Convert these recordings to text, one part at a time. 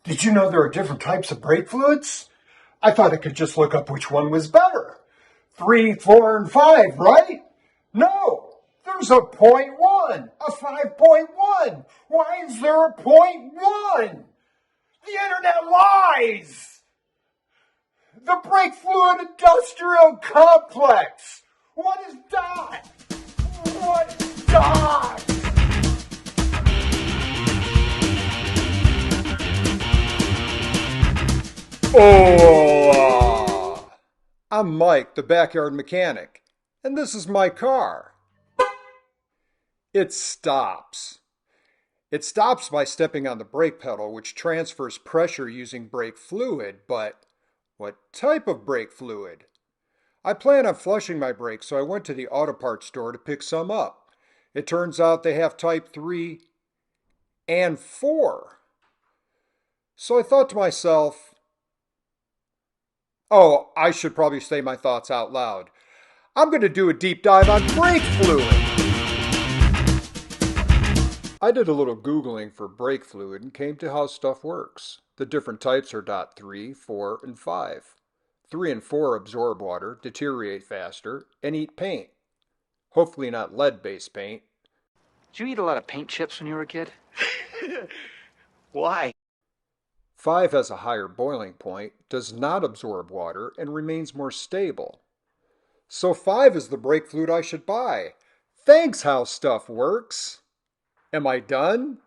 Did you know there are different types of brake fluids? I thought I could just look up which one was better. 3, 4, and 5, right? No, there's a .1, a 5.1. Why is there a .1? The internet lies! The brake fluid industrial complex. What is DOT? What is DOT? Oh, I'm Mike, the backyard mechanic, and this is my car. It stops. It stops by stepping on the brake pedal, which transfers pressure using brake fluid, but what type of brake fluid? I plan on flushing my brakes, so I went to the auto parts store to pick some up. It turns out they have type 3 and 4. So I thought to myself, oh, I should probably say my thoughts out loud. I'm going to do a deep dive on brake fluid. I did a little Googling for brake fluid and came to how stuff works. The different types are DOT 3, 4, and 5. 3 and 4 absorb water, deteriorate faster, and eat paint. Hopefully not lead-based paint. Did you eat a lot of paint chips when you were a kid? Why? 5 has a higher boiling point, does not absorb water, and remains more stable. So 5 is the brake fluid I should buy. Thanks, how stuff works. Am I done?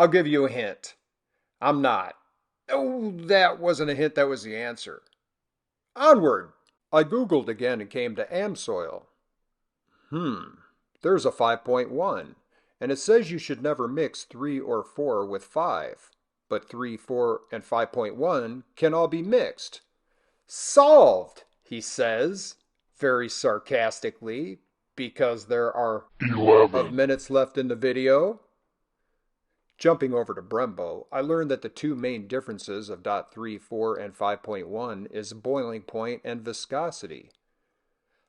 I'll give you a hint. I'm not. Oh, that wasn't a hint, that was the answer. Onward! I Googled again and came to Amsoil. There's a 5.1, and it says you should never mix 3 or 4 with 5. But 3, 4, and 5.1 can all be mixed. Solved, he says, very sarcastically, because there are 11 minutes left in the video. Jumping over to Brembo, I learned that the two main differences of DOT 3, 4, and 5.1 is boiling point and viscosity.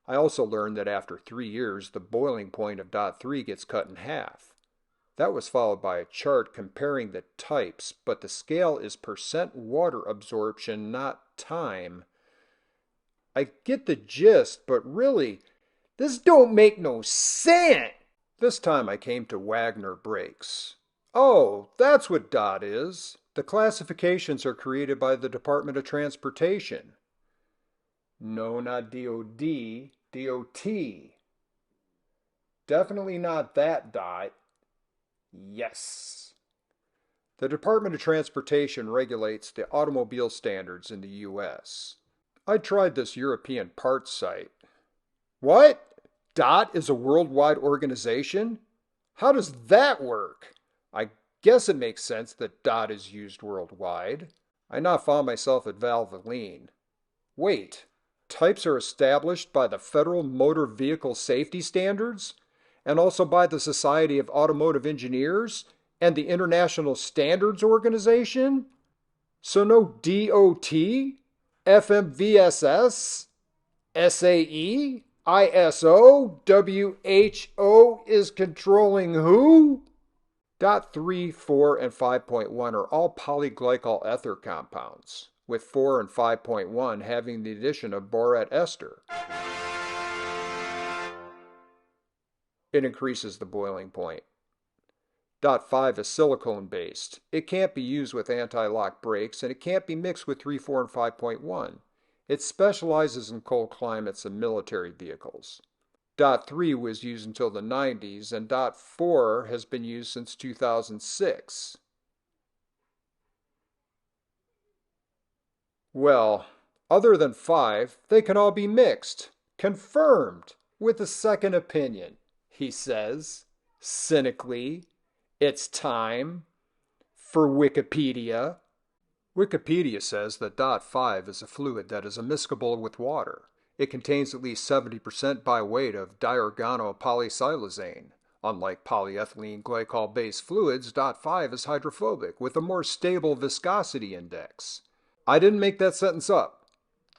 I also learned that after 3 years, the boiling point of DOT 3 gets cut in half. That was followed by a chart comparing the types, but the scale is percent water absorption, not time. I get the gist, but really, this don't make no sense. This time I came to Wagner Brakes. Oh, that's what DOT is. The classifications are created by the Department of Transportation. No, not DOD, DOT. Definitely not that DOT. Yes. The Department of Transportation regulates the automobile standards in the U.S. I tried this European parts site. What? DOT is a worldwide organization? How does that work? I guess it makes sense that DOT is used worldwide. I now found myself at Valvoline. Wait, types are established by the Federal Motor Vehicle Safety Standards? And also by the Society of Automotive Engineers and the International Standards Organization? So no DOT, FMVSS, SAE, ISO, WHO is controlling who? DOT 3, 4, and 5.1 are all polyglycol ether compounds, with 4 and 5.1 having the addition of borate ester. It increases the boiling point. DOT 5 is silicone based. It can't be used with anti-lock brakes, and it can't be mixed with 3, 4, and 5.1. It specializes in cold climates and military vehicles. DOT 3 was used until the 90s, and DOT 4 has been used since 2006. Well, other than 5, they can all be mixed. Confirmed with a second opinion. He says, cynically, it's time for Wikipedia. Wikipedia says that DOT 5 is a fluid that is immiscible with water. It contains at least 70% by weight of diorganopolysilazane. Unlike polyethylene glycol-based fluids, DOT 5 is hydrophobic with a more stable viscosity index. I didn't make that sentence up.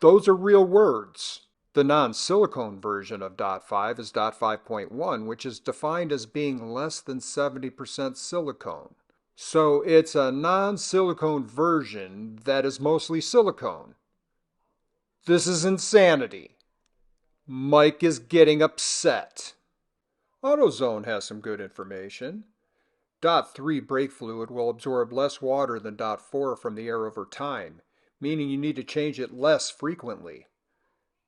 Those are real words. The non-silicone version of DOT 5 is DOT 5.1, which is defined as being less than 70% silicone. So it's a non-silicone version that is mostly silicone. This is insanity. Mike is getting upset. AutoZone has some good information. Dot 3 brake fluid will absorb less water than Dot 4 from the air over time, meaning you need to change it less frequently.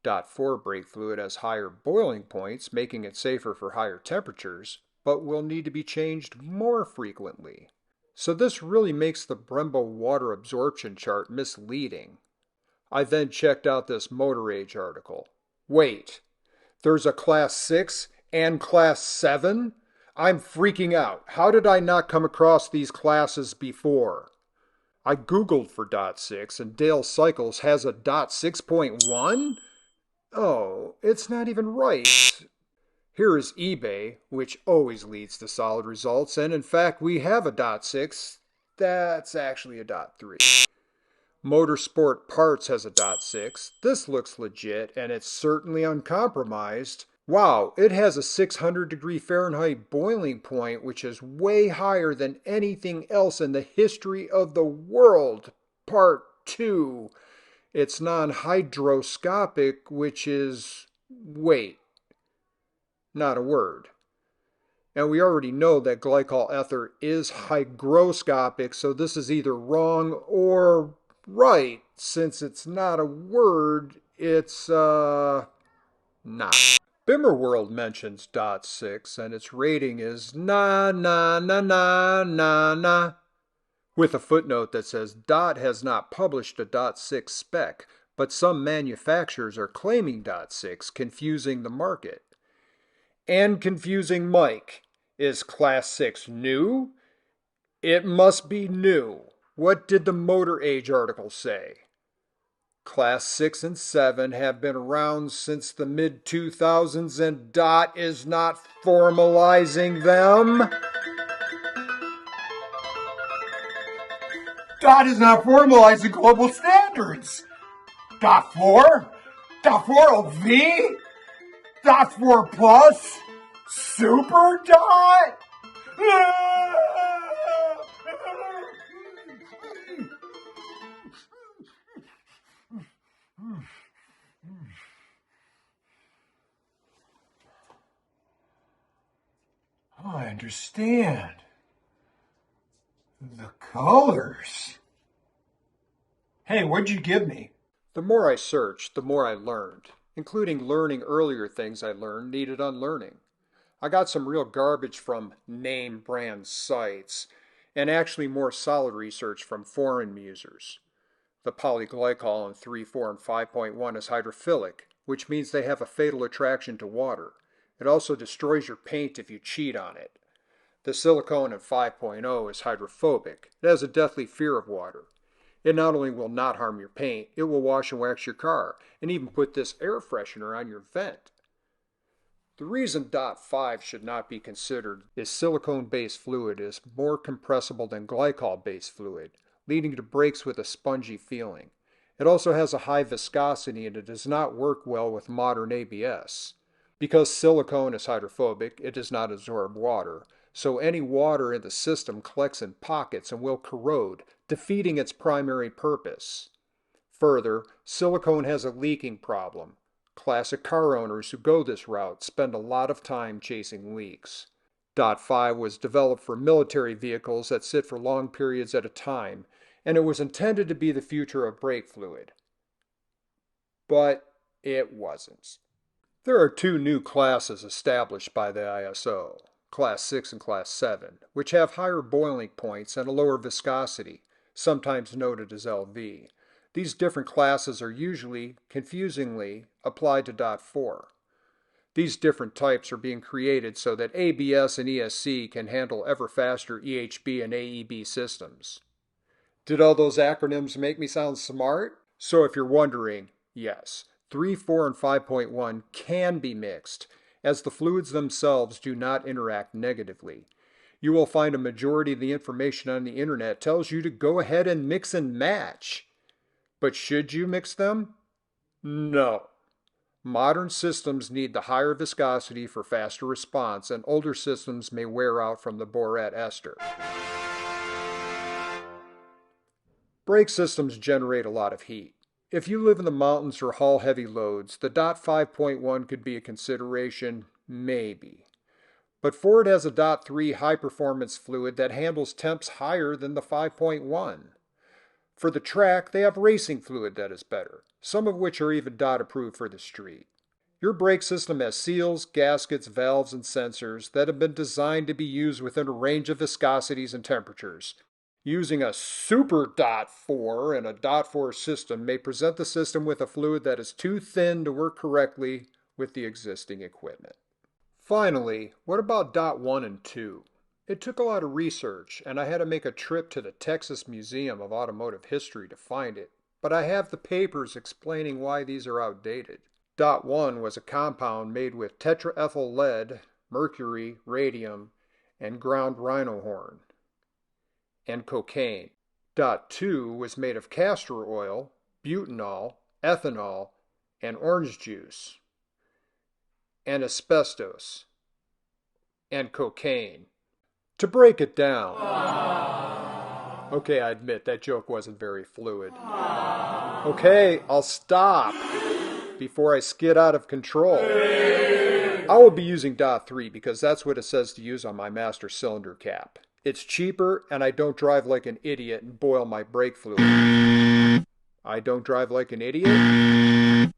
Dot 4 brake fluid has higher boiling points, making it safer for higher temperatures, but will need to be changed more frequently. So this really makes the Brembo water absorption chart misleading. I then checked out this Motor Age article. Wait, there's a Class 6 and Class 7? I'm freaking out. How did I not come across these classes before? I googled for Dot 6 and Dale Cycles has a Dot 6.1? Oh, it's not even right. Here is eBay, which always leads to solid results, and in fact we have a Dot 6 that's actually a Dot 3. Motorsport Parts has a Dot 6. This looks legit and it's certainly uncompromised. Wow, it has a 600-degree Fahrenheit boiling point, which is way higher than anything else in the history of the world. Part 2. It's non-hydroscopic, which is... wait, not a word. And we already know that glycol ether is hygroscopic, so this is either wrong or right. Since it's not a word, it's, not. Bimmerworld mentions Dot 6 and its rating is na na na na na na, with a footnote that says Dot has not published a Dot 6 spec, but some manufacturers are claiming Dot 6, confusing the market. And confusing Mike. Is Class 6 new? It must be new. What did the Motor Age article say? Class 6 and 7 have been around since the mid-2000s and Dot is not formalizing them. Dot is not formalizing global standards. Dot 4? Dot 4 Dot 4 Plus? Super Dot? Oh, I understand. The colors. Hey, what'd you give me? The more I searched, the more I learned, including learning earlier things I learned needed unlearning. I got some real garbage from name brand sites, and actually more solid research from foreign users. The polyglycol in 3, 4, and 5.1 is hydrophilic, which means they have a fatal attraction to water. It also destroys your paint if you cheat on it. The silicone in 5.0 is hydrophobic. It has a deathly fear of water. It not only will not harm your paint, it will wash and wax your car, and even put this air freshener on your vent. The reason Dot 5 should not be considered is silicone-based fluid is more compressible than glycol-based fluid, leading to brakes with a spongy feeling. It also has a high viscosity and it does not work well with modern ABS. Because silicone is hydrophobic, it does not absorb water, so any water in the system collects in pockets and will corrode, defeating its primary purpose. Further, silicone has a leaking problem. Classic car owners who go this route spend a lot of time chasing leaks. Dot 5 was developed for military vehicles that sit for long periods at a time, and it was intended to be the future of brake fluid. But it wasn't. There are two new classes established by the ISO, Class 6 and Class 7, which have higher boiling points and a lower viscosity, sometimes noted as LV. These different classes are usually, confusingly, applied to Dot 4. These different types are being created so that ABS and ESC can handle ever faster EHB and AEB systems. Did all those acronyms make me sound smart? So if you're wondering, yes, 3, 4, and 5.1 can be mixed, as the fluids themselves do not interact negatively. You will find a majority of the information on the internet tells you to go ahead and mix and match. But should you mix them? No. Modern systems need the higher viscosity for faster response, and older systems may wear out from the borate ester. Brake systems generate a lot of heat. If you live in the mountains or haul heavy loads, the DOT 5.1 could be a consideration, maybe. But Ford has a DOT 3 high-performance fluid that handles temps higher than the 5.1. For the track, they have racing fluid that is better, some of which are even DOT approved for the street. Your brake system has seals, gaskets, valves, and sensors that have been designed to be used within a range of viscosities and temperatures. Using a super DOT 4 and a DOT 4 system may present the system with a fluid that is too thin to work correctly with the existing equipment. Finally, what about DOT 1 and 2? It took a lot of research, and I had to make a trip to the Texas Museum of Automotive History to find it, but I have the papers explaining why these are outdated. DOT 1 was a compound made with tetraethyl lead, mercury, radium, and ground rhino horn, and cocaine. DOT 2 was made of castor oil, butanol, ethanol, and orange juice, and asbestos, and cocaine. To break it down. Okay, I admit that joke wasn't very fluid. Okay, I'll stop before I skid out of control. I will be using DOT 3 because that's what it says to use on my master cylinder cap. It's cheaper and I don't drive like an idiot and boil my brake fluid. I don't drive like an idiot?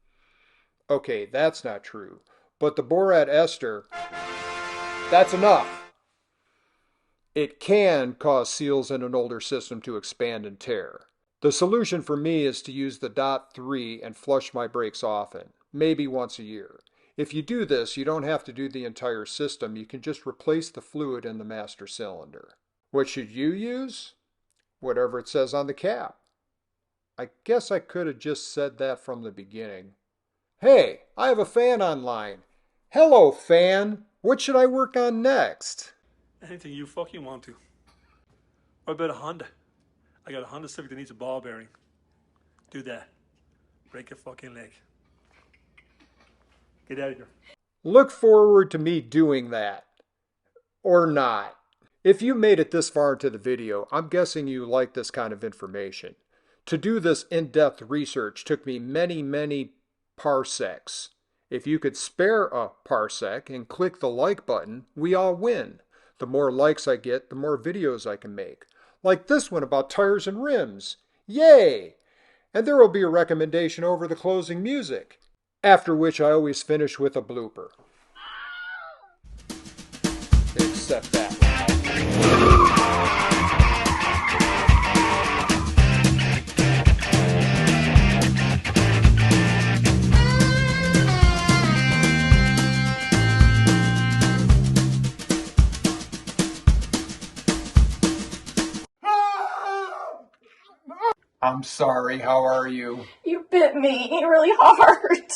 Okay, that's not true. But the borat ester, that's enough. It can cause seals in an older system to expand and tear. The solution for me is to use the DOT 3 and flush my brakes often, maybe once a year. If you do this, you don't have to do the entire system. You can just replace the fluid in the master cylinder. What should you use? Whatever it says on the cap. I guess I could have just said that from the beginning. Hey, I have a fan online. Hello, fan. What should I work on next? Anything you fucking want to. What about a Honda? I got a Honda Civic that needs a ball bearing. Do that. Break a fucking leg. Get out of here. Look forward to me doing that. Or not. If you made it this far into the video, I'm guessing you like this kind of information. To do this in-depth research took me many parsecs. If you could spare a parsec and click the like button, we all win. The more likes I get, the more videos I can make. Like this one about tires and rims. Yay! And there will be a recommendation over the closing music. After which I always finish with a blooper. Except that one. I'm sorry, how are you? You bit me really hard.